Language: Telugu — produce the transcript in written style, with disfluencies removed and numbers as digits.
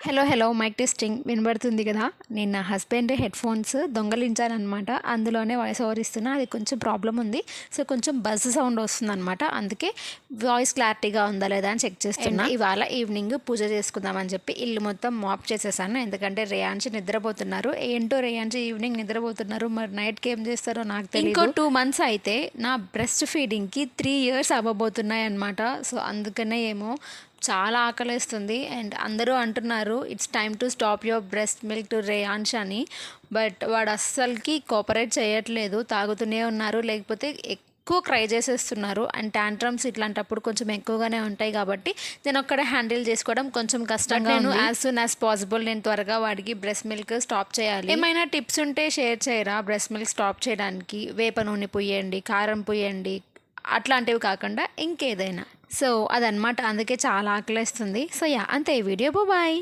హలో హలో మైక్ టెస్టింగ్ వినబడుతుంది కదా. నేను నా హస్బెండ్ హెడ్ఫోన్స్ దొంగలించానమాట. అందులోనే వాయిస్ ఓవర్ ఇస్తున్నా. అది కొంచెం ప్రాబ్లం ఉంది. సో కొంచెం బజ్ సౌండ్ వస్తుందన్నమాట. అందుకే వాయిస్ క్లారిటీగా ఉందా లేదా అని చెక్ చేస్తున్నా. ఇవాళ ఈవినింగ్ పూజ చేసుకుందామని చెప్పి ఇల్లు మొత్తం మాప్ చేసేసాను. ఎందుకంటే రేయాన్షి నిద్రపోతున్నారు. ఏంటో రేయాన్షి ఈవినింగ్ నిద్రపోతున్నారు, మరి నైట్కి ఏం చేస్తారో నాకు తెలియదు. ఇంకో 2 months అయితే నా బ్రెస్ట్ ఫీడింగ్కి 3 years అవ్వబోతున్నాయి అనమాట. సో అందుకనే ఏమో చాలా ఆకలేస్తుంది. అండ్ అందరూ అంటున్నారు it's time to stop your breast milk to Reyansh అని. బట్ వాడు అస్సలకి కోఆపరేట్ చేయట్లేదు, తాగుతూనే ఉన్నారు, లేకపోతే ఎక్కువ క్రై చేసేస్తున్నారు. అండ్ టాంట్రమ్స్ ఇట్లాంటప్పుడు కొంచెం ఎక్కువగానే ఉంటాయి కాబట్టి నేను ఒక్కడే హ్యాండిల్ చేసుకోవడం కొంచెం కష్టంగా ఉంది. యాజ్ సూన్ యాజ్ పాసిబుల్ నేను త్వరగా వాడికి బ్రెస్ట్ మిల్క్ స్టాప్ చేయాలి. ఏమైనా టిప్స్ ఉంటే షేర్ చేయరా బ్రెస్ట్ మిల్క్ స్టాప్ చేయడానికి? వేప నూనె పుయ్యండి, కారం పుయ్యండి, అట్లాంటివి కాకుండా ఇంకేదైనా. సో అదనమాట. అందుకే చాలా ఆకలేస్తుంది. సో యా అంతే ఈ వీడియో. బాయ్.